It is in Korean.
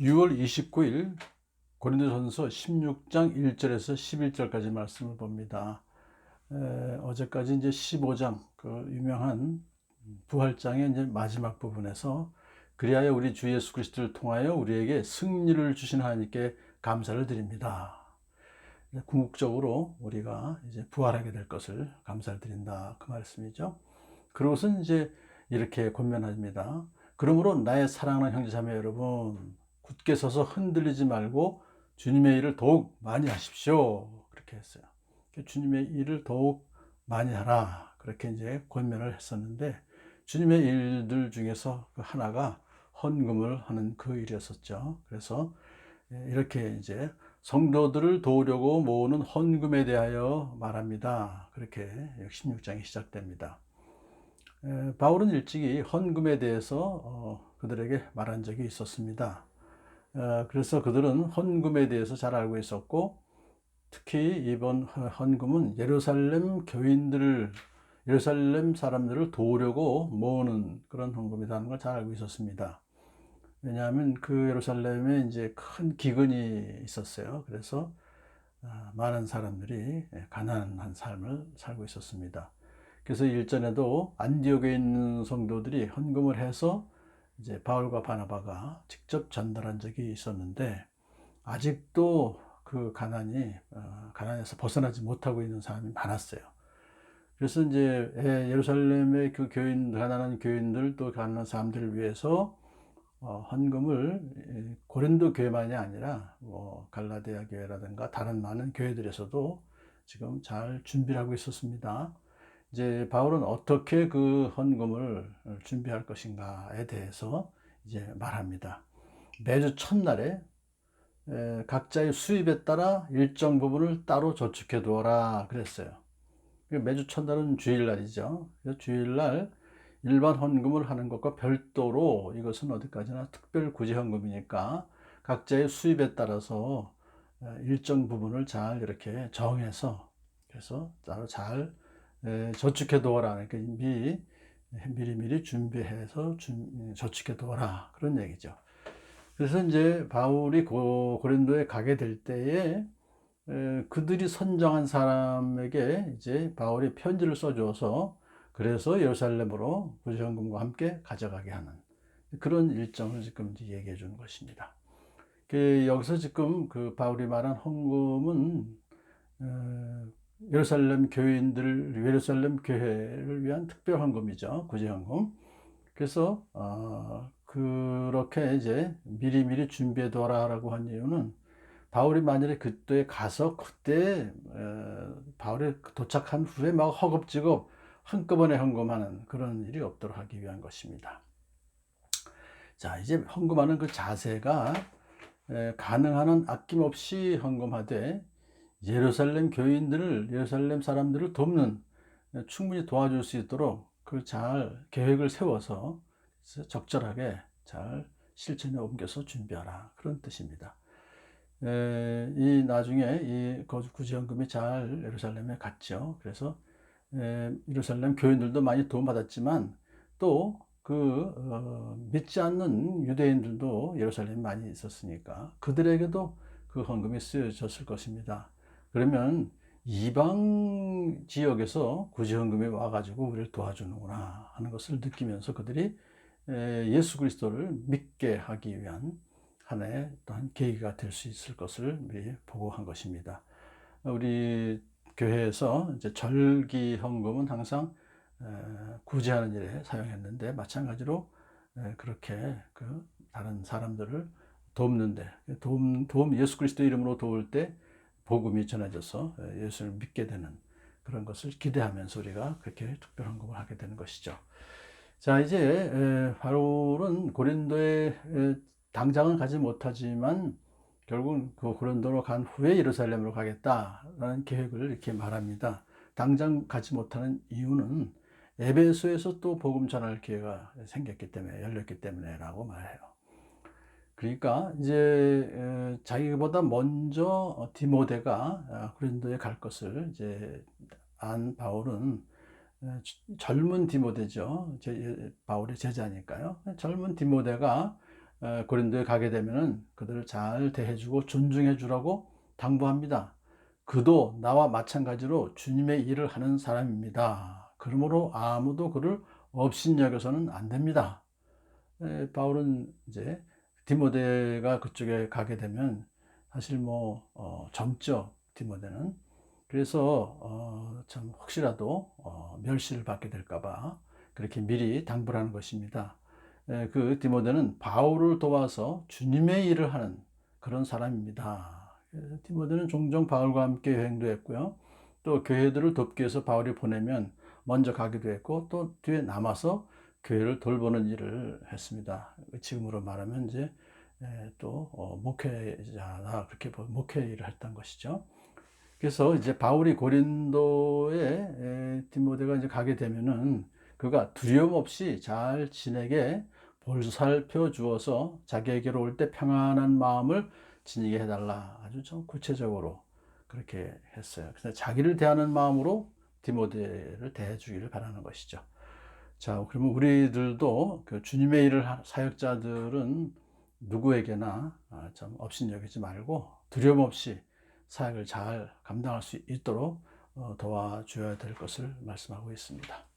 6월 29일 고린도전서 16장 1절에서 11절까지 말씀을 봅니다. 어제까지 이제 15장 그 유명한 부활장의 이제 마지막 부분에서 그리하여 우리 주 예수 그리스도를 통하여 우리에게 승리를 주신 하나님께 감사를 드립니다. 궁극적으로 우리가 이제 부활하게 될 것을 감사를 드린다, 그 말씀이죠. 그것은 이제 이렇게 권면합니다. 그러므로 나의 사랑하는 형제자매 여러분, 굳게 서서 흔들리지 말고 주님의 일을 더욱 많이 하십시오. 그렇게 했어요. 주님의 일을 더욱 많이 하라, 그렇게 이제 권면을 했었는데, 주님의 일들 중에서 그 하나가 헌금을 하는 그 일이었었죠. 그래서 이렇게 이제 성도들을 도우려고 모으는 헌금에 대하여 말합니다. 그렇게 16장이 시작됩니다. 바울은 일찍이 헌금에 대해서 그들에게 말한 적이 있었습니다. 그래서 그들은 헌금에 대해서 잘 알고 있었고, 특히 이번 헌금은 예루살렘 교인들을, 예루살렘 사람들을 도우려고 모으는 그런 헌금이라는 걸 잘 알고 있었습니다. 왜냐하면 그 예루살렘에 이제 큰 기근이 있었어요. 그래서 많은 사람들이 가난한 삶을 살고 있었습니다. 그래서 일전에도 안디옥에 있는 성도들이 헌금을 해서 이제 바울과 바나바가 직접 전달한 적이 있었는데, 아직도 그 가난에서 벗어나지 못하고 있는 사람이 많았어요. 그래서 이제 예루살렘의 그 가난한 교인들, 또 가난한 사람들을 위해서 헌금을 고린도 교회만이 아니라 뭐 갈라디아 교회라든가 다른 많은 교회들에서도 지금 잘 준비를 하고 있었습니다. 이제 바울은 어떻게 그 헌금을 준비할 것인가에 대해서 이제 말합니다. 매주 첫날에 각자의 수입에 따라 일정 부분을 따로 저축해 두어라 그랬어요. 매주 첫날은 주일날이죠. 주일날 일반 헌금을 하는 것과 별도로, 이것은 어디까지나 특별 구제 헌금이니까 각자의 수입에 따라서 일정 부분을 잘 이렇게 정해서, 그래서 따로 잘 저축해 두어라. 그러니까 미리 준비해서 저축해 두어라, 그런 얘기죠. 그래서 이제 바울이 고린도에 가게 될 때에 그들이 선정한 사람에게 이제 바울이 편지를 써주어서, 그래서 예루살렘으로 구제헌금과 함께 가져가게 하는 그런 일정을 지금 이제 얘기해 주는 것입니다. 여기서 지금 그 바울이 말한 헌금은 예루살렘 교회를 위한 특별 헌금이죠. 구제헌금. 그래서 그렇게 이제 미리미리 준비해 둬라라고 한 이유는, 바울이 만일에 그때 가서 그때 바울이 도착한 후에 막 허겁지겁 한꺼번에 헌금하는 그런 일이 없도록 하기 위한 것입니다. 자, 이제 헌금하는 그 자세가 가능한 한 아낌없이 헌금하되 예루살렘 사람들을 돕는, 충분히 도와줄 수 있도록 그 잘 계획을 세워서 적절하게 잘 실천에 옮겨서 준비하라, 그런 뜻입니다. 나중에 이 구제헌금이 잘 예루살렘에 갔죠. 그래서 예루살렘 교인들도 많이 도움받았지만, 또 믿지 않는 유대인들도 예루살렘에 많이 있었으니까 그들에게도 그 헌금이 쓰여졌을 것입니다. 그러면 이방 지역에서 구제헌금이 와가지고 우리를 도와주는구나 하는 것을 느끼면서 그들이 예수 그리스도를 믿게 하기 위한 하나의 또한 계기가 될 수 있을 것을 미리 보고한 것입니다. 우리 교회에서 이제 절기 헌금은 항상 구제하는 일에 사용했는데, 마찬가지로 그렇게 그 다른 사람들을 돕는데, 예수 그리스도 이름으로 도울 때 복음이 전해져서 예수를 믿게 되는 그런 것을 기대하면서 우리가 그렇게 특별 헌금을 하게 되는 것이죠. 자, 이제 바울은 고린도에 당장은 가지 못하지만 결국 그 고린도로 간 후에 예루살렘으로 가겠다라는 계획을 이렇게 말합니다. 당장 가지 못하는 이유는 에베소에서 또 복음 전할 기회가 생겼기 때문에, 열렸기 때문에라고 말해요. 그러니까 이제 자기보다 먼저 디모데가 고린도에 갈 것을 이제 안 바울은, 젊은 디모데죠. 바울의 제자니까요. 젊은 디모데가 고린도에 가게 되면은 그들을 잘 대해주고 존중해 주라고 당부합니다. 그도 나와 마찬가지로 주님의 일을 하는 사람입니다. 그러므로 아무도 그를 업신여겨서는 안 됩니다. 바울은 이제 디모데가 그쪽에 가게 되면 사실 젊죠, 디모데는. 그래서 참 혹시라도 멸시를 받게 될까봐 그렇게 미리 당부를 하는 것입니다. 그 디모데는 바울을 도와서 주님의 일을 하는 그런 사람입니다. 디모데는 종종 바울과 함께 여행도 했고요. 또 교회들을 돕기 위해서 바울이 보내면 먼저 가기도 했고, 또 뒤에 남아서 교회를 돌보는 일을 했습니다. 지금으로 말하면 이제 또 목회자나 그렇게 목회 일을 했던 것이죠. 그래서 이제 바울이 고린도에 디모데가 이제 가게 되면은 그가 두려움 없이 잘 지내게 볼살펴 주어서 자기에게로 올 때 평안한 마음을 지니게 해달라. 아주 좀 구체적으로 그렇게 했어요. 그래서 자기를 대하는 마음으로 디모데를 대해주기를 바라는 것이죠. 자, 그러면 우리들도 그 주님의 일을 사역자들은 누구에게나 좀 업신여기지 말고 두려움 없이 사역을 잘 감당할 수 있도록 도와줘야 될 것을 말씀하고 있습니다.